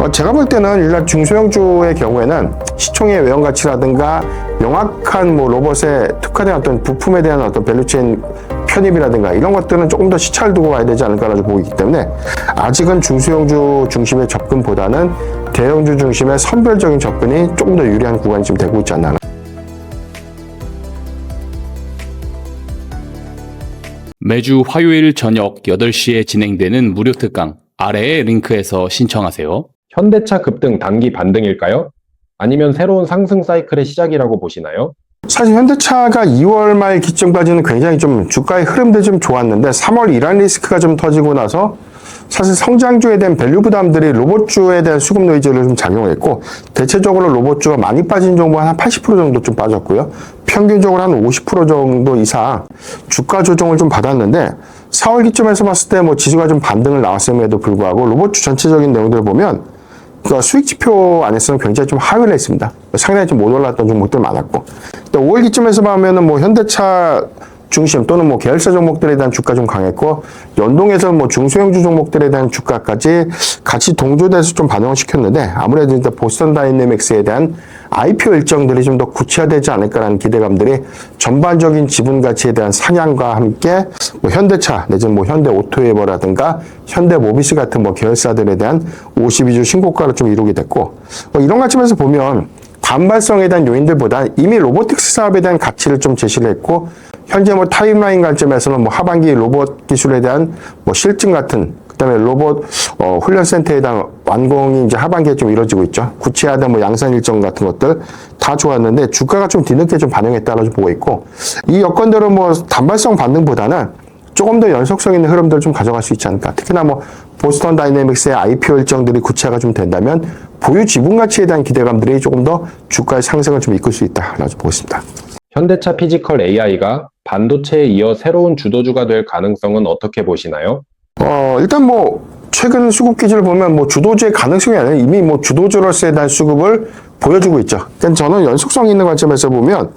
제가 볼 때는 일단 중소형주의 경우에는 시총의 외형 가치라든가 명확한 뭐 로봇에 특화된 어떤 부품에 대한 어떤 밸류체인 편입이라든가 이런 것들은 조금 더 시차를 두고 와야 되지 않을까라고 보이기 때문에 아직은 중소형주 중심의 접근보다는 대형주 중심의 선별적인 접근이 조금 더 유리한 구간이 지금 되고 있지 않나. 매주 화요일 저녁 8시에 진행되는 무료 특강 아래의 링크에서 신청하세요. 현대차 급등 단기 반등일까요? 아니면 새로운 상승 사이클의 시작이라고 보시나요? 사실 현대차가 2월 말 기점까지는 굉장히 좀 주가의 흐름도 좀 좋았는데 3월 이란 리스크가 좀 터지고 나서 사실 성장주에 대한 밸류 부담들이 로봇주에 대한 수급 노이즈를 좀 작용했고 대체적으로 로봇주가 많이 빠진 종목은 한 80% 정도 좀 빠졌고요. 평균적으로 한 50% 정도 이상 주가 조정을 좀 받았는데 4월 기점에서 봤을 때 뭐 지수가 좀 반등을 나왔음에도 불구하고 로봇주 전체적인 내용들을 보면 그 수익 지표 안에서는 굉장히 좀 하회를 했습니다. 상당히 좀 못 올랐던 종목들 많았고. 5월 기점에서 보면은 뭐 현대차 중심 또는 뭐 계열사 종목들에 대한 주가 좀 강했고 연동해서 뭐 중소형주 종목들에 대한 주가까지 같이 동조돼서 좀 반영을 시켰는데 아무래도 이제 보스턴 다이내믹스에 대한 IPO 일정들이 좀 더 구체화되지 않을까라는 기대감들이 전반적인 지분 가치에 대한 상향과 함께 뭐 현대차 내지는 뭐 현대오토웨버라든가 현대모비스 같은 뭐 계열사들에 대한 52주 신고가를 좀 이루게 됐고 이런 관점에서 보면 반발성에 대한 요인들보다 이미 로보틱스 사업에 대한 가치를 좀 제시를 했고 현재 뭐 타임라인 관점에서는 뭐 하반기 로봇 기술에 대한 뭐 실증 같은 그다음에 로봇 훈련센터에 대한 완공이 이제 하반기에 좀 이루어지고 있죠. 구체화된 뭐 양산 일정 같은 것들 다 좋았는데 주가가 좀 뒤늦게 좀 반영했다고 보고 있고 이 여건들은 뭐 단발성 반등보다는 조금 더 연속성 있는 흐름들을 좀 가져갈 수 있지 않을까. 특히나 뭐 보스턴 다이내믹스의 IPO 일정들이 구체화가 좀 된다면 보유 지분 가치에 대한 기대감들이 조금 더 주가의 상승을 좀 이끌 수 있다라고 보고 있습니다. 현대차 피지컬 AI가 반도체에 이어 새로운 주도주가 될 가능성은 어떻게 보시나요? 일단 뭐 최근 수급 기준을 보면 뭐 주도주의 가능성이 아니라 이미 뭐 주도주로서에 대한 수급을 보여주고 있죠. 그러니까 저는 연속성 있는 관점에서 보면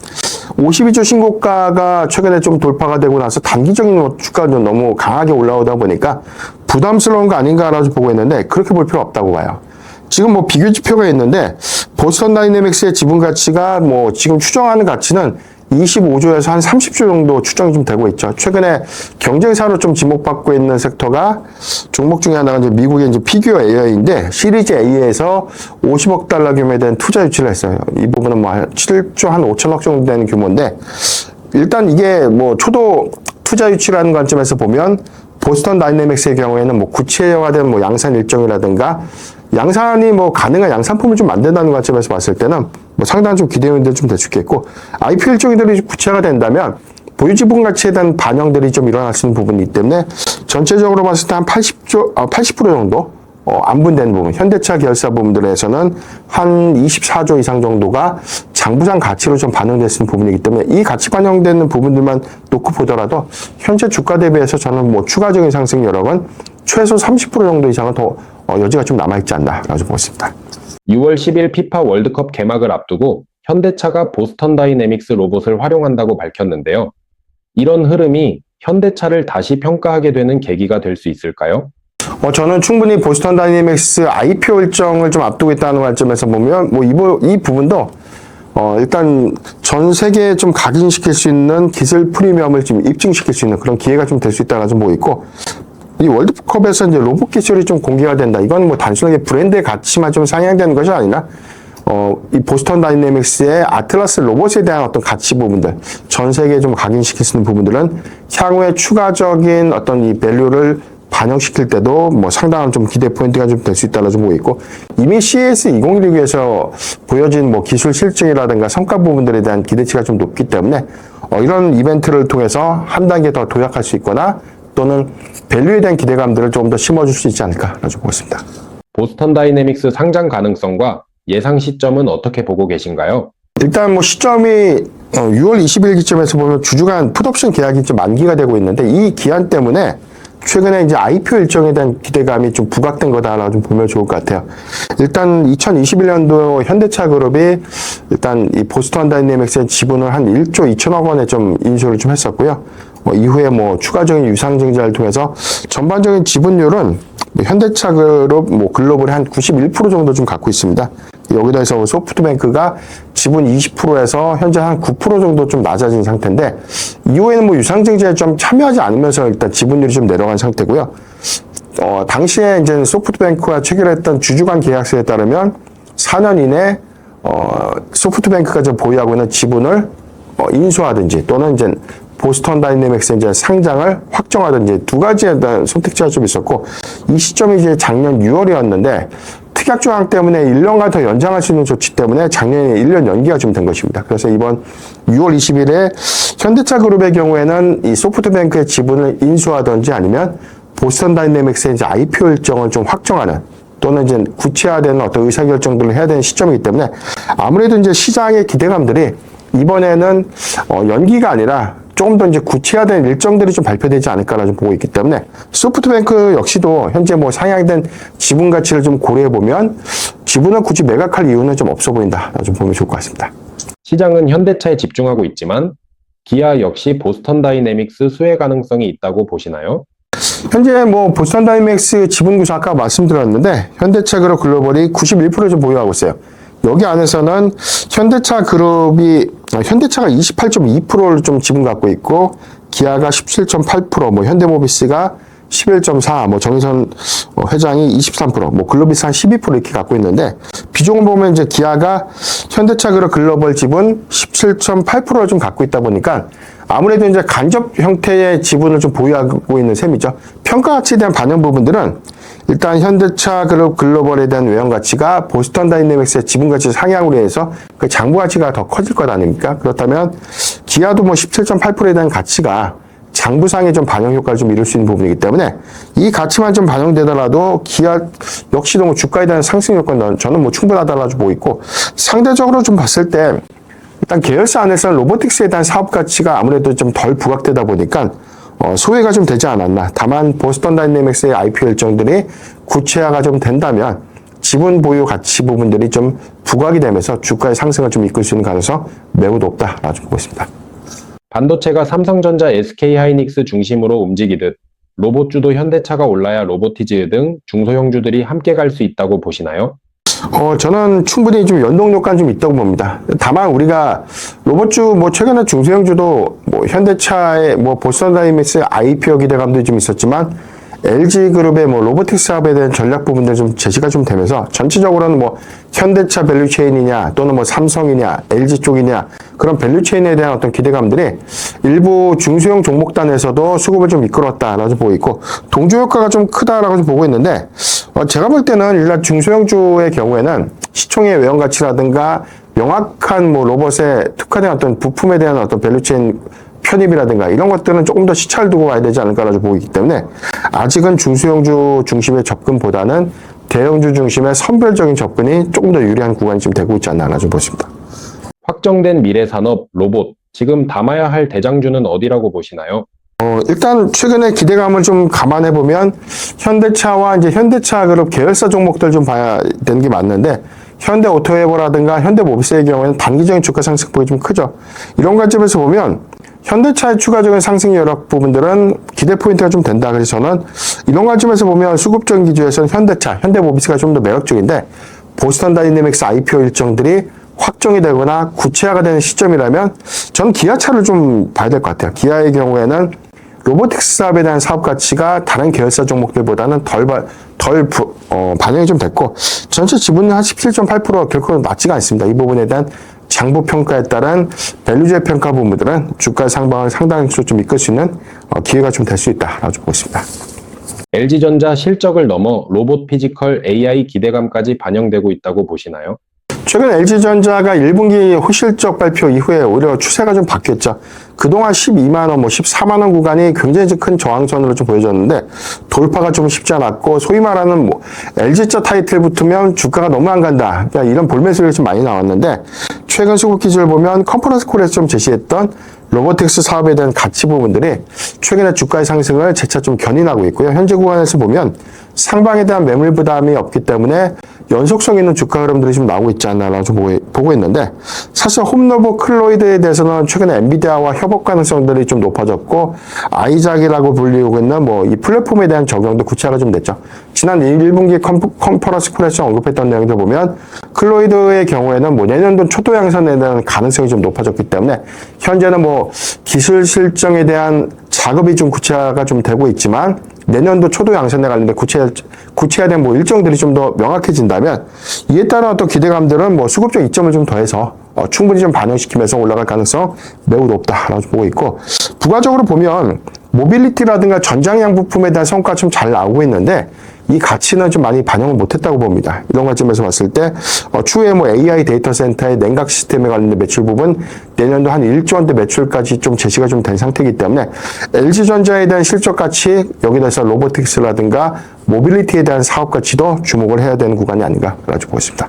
52주 신고가가 최근에 좀 돌파가 되고 나서 단기적인 주가가 좀 너무 강하게 올라오다 보니까 부담스러운 거 아닌가라고 보고 있는데 그렇게 볼 필요 없다고 봐요. 지금 뭐 비교 지표가 있는데 보스턴 다이내믹스의 지분 가치가 뭐 지금 추정하는 가치는 25조에서 한 30조 정도 추정이 좀 되고 있죠. 최근에 경쟁사로 좀 지목받고 있는 섹터가 종목 중에 하나가 이제 미국의 이제 피규어 AI인데 시리즈 A에서 50억 달러 규모에 대한 투자 유치를 했어요. 이 부분은 뭐 7조 한 5천억 정도 되는 규모인데 일단 이게 뭐 초도 투자 유치라는 관점에서 보면 보스턴 다이내믹스의 경우에는 뭐 구체화된 뭐 양산 일정이라든가 양산이 뭐 가능한 양산품을 좀 만든다는 관점에서 봤을 때는 뭐 상당한 좀 기대 요인들이 좀 될 수 있겠고 IPO 일정들이 구체화가 된다면 보유 지분 가치에 대한 반영들이 좀 일어날 수 있는 부분이기 때문에 전체적으로 봤을 때 한 80% 정도 안분되는 부분, 현대차 계열사 부분들에서는 한 24조 이상 정도가 장부상 가치로 좀 반영될 수 있는 부분이기 때문에 이 가치 반영되는 부분들만 놓고 보더라도 현재 주가 대비해서 저는 뭐 추가적인 상승 여력은 최소 30% 정도 이상은 더 여지가 좀 남아있지 않나라고 보고 있습니다. 6월 10일 피파 월드컵 개막을 앞두고 현대차가 보스턴 다이내믹스 로봇을 활용한다고 밝혔는데요. 이런 흐름이 현대차를 다시 평가하게 되는 계기가 될 수 있을까요? 저는 충분히 보스턴 다이내믹스 IPO 일정을 좀 앞두고 있다는 관점에서 보면 뭐 이 부분도 일단 전 세계에 좀 각인시킬 수 있는 기술 프리미엄을 좀 입증시킬 수 있는 그런 기회가 좀 될 수 있다고 좀 보고 있고 이 월드컵에서 이제 로봇 기술이 좀 공개가 된다. 이건 뭐 단순하게 브랜드의 가치만 좀 상향되는 것이 아니라 이 보스턴 다이내믹스의 아틀라스 로봇에 대한 어떤 가치 부분들, 전 세계에 좀 각인시킬 수 있는 부분들은 향후에 추가적인 어떤 이 밸류를 반영시킬 때도 뭐 상당한 좀 기대 포인트가 좀 될 수 있다고 좀 보고 있고 이미 CES 2016에서 보여진 뭐 기술 실증이라든가 성과 부분들에 대한 기대치가 좀 높기 때문에 이런 이벤트를 통해서 한 단계 더 도약할 수 있거나 또는 밸류에 대한 기대감들을 조금 더 심어줄 수 있지 않을까라고 보고 있습니다. 보스턴 다이내믹스 상장 가능성과 예상 시점은 어떻게 보고 계신가요? 일단 뭐 시점이 6월 20일 기점에서 보면 주주간 풋옵션 계약이 좀 만기가 되고 있는데 이 기한 때문에 최근에 이제 IPO 일정에 대한 기대감이 좀 부각된 거다라고 좀 보면 좋을 것 같아요. 일단 2021년도 현대차 그룹이 일단 이 보스턴 다이내믹스의 지분을 한 1조 2천억 원에 좀 인수를 좀 했었고요. 이후에 추가적인 유상증자를 통해서 전반적인 지분율은 현대차 그룹 글로벌이 한 91% 정도 좀 갖고 있습니다. 여기다 해서 소프트뱅크가 지분 20%에서 현재 한 9% 정도 좀 낮아진 상태인데, 이후에는 유상증자에 좀 참여하지 않으면서 일단 지분율이 좀 내려간 상태고요. 당시에 이제 소프트뱅크와 체결했던 주주간 계약서에 따르면 4년 이내 소프트뱅크가 좀 보유하고 있는 지분을 인수하든지 또는 이제 보스턴 다이내믹스 이제 상장을 확정하든지 두 가지에 대한 선택지가 좀 있었고, 이 시점이 이제 작년 6월이었는데 특약 조항 때문에 1년간 더 연장할 수 있는 조치 때문에 작년에 1년 연기가 좀 된 것입니다. 그래서 이번 6월 20일에 현대차 그룹의 경우에는 이 소프트뱅크의 지분을 인수하든지 아니면 보스턴 다이내믹스의 이제 IPO 일정을 좀 확정하는 또는 이제 구체화되는 어떤 의사결정들을 해야 되는 시점이기 때문에 아무래도 이제 시장의 기대감들이 이번에는 연기가 아니라 조금 더 이제 구체화된 일정들이 좀 발표되지 않을까라 좀 보고 있기 때문에, 소프트뱅크 역시도 현재 상향된 지분 가치를 좀 고려해 보면 지분을 굳이 매각할 이유는 좀 없어 보인다. 좀 보면 좋을 것 같습니다. 시장은 현대차에 집중하고 있지만 기아 역시 보스턴 다이내믹스 수혜 가능성이 있다고 보시나요? 현재 보스턴 다이내믹스 지분 구성 아까 말씀드렸는데 현대차 그룹 글로벌이 91% 좀 보유하고 있어요. 여기 안에서는 현대차가 28.2%를 좀 지분 갖고 있고, 기아가 17.8%, 현대모비스가 11.4, 정의선 회장이 23%, 글로비스 한 12% 이렇게 갖고 있는데, 비중을 보면 이제 기아가 현대차 그룹 글로벌 지분 17.8%를 좀 갖고 있다 보니까 아무래도 이제 간접 형태의 지분을 좀 보유하고 있는 셈이죠. 평가 가치에 대한 반영 부분들은 일단 현대차 그룹 글로벌에 대한 외형 가치가 보스턴 다이내믹스의 지분 가치 상향으로 해서 그 장부 가치가 더 커질 것 아닙니까? 그렇다면 기아도 17.8%에 대한 가치가 장부상의 좀 반영 효과를 좀 이룰 수 있는 부분이기 때문에 이 가치만 좀 반영되더라도 기아 역시도 주가에 대한 상승 효과는 저는 충분하다고 보고 있고, 상대적으로 좀 봤을 때 일단 계열사 안에서는 로보틱스에 대한 사업 가치가 아무래도 좀 덜 부각되다 보니까 소외가 좀 되지 않았나. 다만 보스턴 다이내믹스의 IPO 일정들이 구체화가 좀 된다면 지분 보유 가치 부분들이 좀 부각이 되면서 주가의 상승을 좀 이끌 수 있는 가능성 매우 높다라고 보고 있습니다. 반도체가 삼성전자, SK하이닉스 중심으로 움직이듯 로봇주도 현대차가 올라야 로보티즈 등 중소형주들이 함께 갈 수 있다고 보시나요? 저는 충분히 좀 연동 효과는 좀 있다고 봅니다. 다만 우리가 로봇주 최근에 중소형주도 현대차의 보스턴 다이내믹스 IPO 기대감도 좀 있었지만 LG그룹의 로보틱스 사업에 대한 전략 부분들 좀 제시가 좀 되면서 전체적으로는 현대차 밸류체인이냐 또는 삼성이냐 LG 쪽이냐 그런 밸류체인에 대한 어떤 기대감들이 일부 중소형 종목단에서도 수급을 좀 이끌었다라고 보고 있고, 동조 효과가 좀 크다라고 좀 보고 있는데, 제가 볼 때는 일단 중소형주의 경우에는 시총의 외형 가치라든가 명확한 로봇에 특화된 어떤 부품에 대한 어떤 밸류체인 편입이라든가 이런 것들은 조금 더 시차를 두고 가야 되지 않을까라고 보고 있기 때문에 아직은 중소형주 중심의 접근보다는 대형주 중심의 선별적인 접근이 조금 더 유리한 구간이 좀 되고 있지 않나 좀 보십니다. 확정된 미래 산업, 로봇, 지금 담아야 할 대장주는 어디라고 보시나요? 일단 최근에 기대감을 좀 감안해보면 현대차와 이제 현대차 그룹 계열사 종목들 좀 봐야 되는 게 맞는데, 현대오토웨버라든가 현대모비스의 경우에는 단기적인 주가 상승폭이 좀 크죠. 이런 관점에서 보면 현대차의 추가적인 상승 여력 부분들은 기대 포인트가 좀 된다. 그래서 저는 이런 관점에서 보면 수급적인 기조에서는 현대차, 현대모비스가 좀 더 매력적인데, 보스턴 다이내믹스 IPO 일정들이 확정이 되거나 구체화가 되는 시점이라면 저는 기아차를 좀 봐야 될 것 같아요. 기아의 경우에는 로보틱스 사업에 대한 사업 가치가 다른 계열사 종목들보다는 반영이 좀 됐고, 전체 지분은 한 17.8% 결코 낮지가 않습니다. 이 부분에 대한 장부 평가에 따른 밸류제 평가 부분들은 주가 상방을 상당히 좀 이끌 수 있는 기회가 좀 될 수 있다라고 보고 있습니다. LG전자 실적을 넘어 로봇 피지컬 AI 기대감까지 반영되고 있다고 보시나요? 최근 LG전자가 1분기 호실적 발표 이후에 오히려 추세가 좀 바뀌었죠. 그동안 12만원, 14만원 구간이 굉장히 큰 저항선으로 좀 보여졌는데 돌파가 좀 쉽지 않았고, 소위 말하는 LG자 타이틀 붙으면 주가가 너무 안 간다. 그러니까 이런 볼매수가 좀 많이 나왔는데, 최근 수급 기준을 보면 컨퍼런스 콜에서 좀 제시했던 로보틱스 사업에 대한 가치 부분들이 최근에 주가의 상승을 재차 좀 견인하고 있고요. 현재 구간에서 보면 상방에 대한 매물 부담이 없기 때문에 연속성 있는 주가 흐름들이 좀 나오고 있지 않나라고 좀 보고 있는데, 사실 홈로봇 클로이드에 대해서는 최근에 엔비디아와 협업 가능성들이 좀 높아졌고, 아이작이라고 불리고 있는 뭐 이 플랫폼에 대한 적용도 구체화가 좀 됐죠. 지난 1분기 컨퍼런스 콜에서 언급했던 내용들 보면 클로이드의 경우에는 뭐 내년도 초도 양산에 대한 가능성이 좀 높아졌기 때문에 현재는 뭐 기술 실정에 대한 작업이 좀 구체화가 좀 되고 있지만, 내년도 초도 양산에 관련된 구체화된 뭐 일정들이 좀 더 명확해진다면 이에 따른 어떤 기대감들은 뭐 수급적 이점을 좀 더해서 충분히 좀 반영시키면서 올라갈 가능성 매우 높다라고 보고 있고, 부가적으로 보면 모빌리티라든가 전장량 부품에 대한 성과가 좀 잘 나오고 있는데 이 가치는 좀 많이 반영을 못했다고 봅니다. 이런 관점에서 봤을 때 추후에 뭐 AI 데이터 센터의 냉각 시스템에 관련된 매출 부분 내년도 한 1조 원대 매출까지 좀 제시가 좀 된 상태이기 때문에 LG전자에 대한 실적 가치, 여기다 해서 로보틱스라든가 모빌리티에 대한 사업 가치도 주목을 해야 되는 구간이 아닌가라고 보고 있습니다.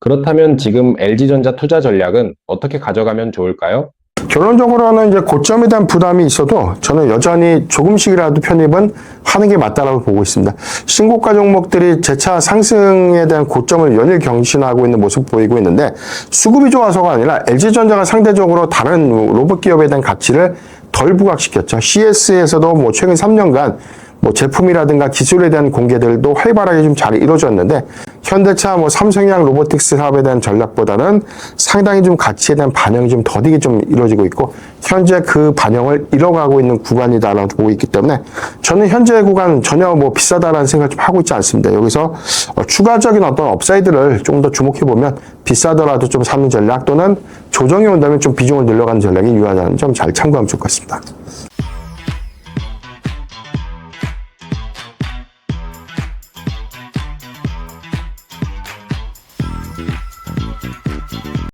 그렇다면 지금 LG전자 투자 전략은 어떻게 가져가면 좋을까요? 결론적으로는 이제 고점에 대한 부담이 있어도 저는 여전히 조금씩이라도 편입은 하는 게 맞다라고 보고 있습니다. 신고가 종목들이 재차 상승에 대한 고점을 연일 경신하고 있는 모습 보이고 있는데, 수급이 좋아서가 아니라 LG전자가 상대적으로 다른 로봇 기업에 대한 가치를 덜 부각시켰죠. CS에서도 뭐 최근 3년간 뭐 제품이라든가 기술에 대한 공개들도 활발하게 좀 잘 이루어졌는데, 현대차 뭐 삼성이랑 로보틱스 사업에 대한 전략보다는 상당히 좀 가치에 대한 반영이 좀 더디게 좀 이루어지고 있고, 현재 그 반영을 이뤄가고 있는 구간이다라고 보고 있기 때문에 저는 현재 구간 전혀 뭐 비싸다라는 생각 좀 하고 있지 않습니다. 여기서 추가적인 어떤 업사이드를 좀 더 주목해 보면 비싸더라도 좀 사는 전략, 또는 조정이 온다면 좀 비중을 늘려가는 전략이 유효하다는 점 잘 참고하면 좋을 것 같습니다.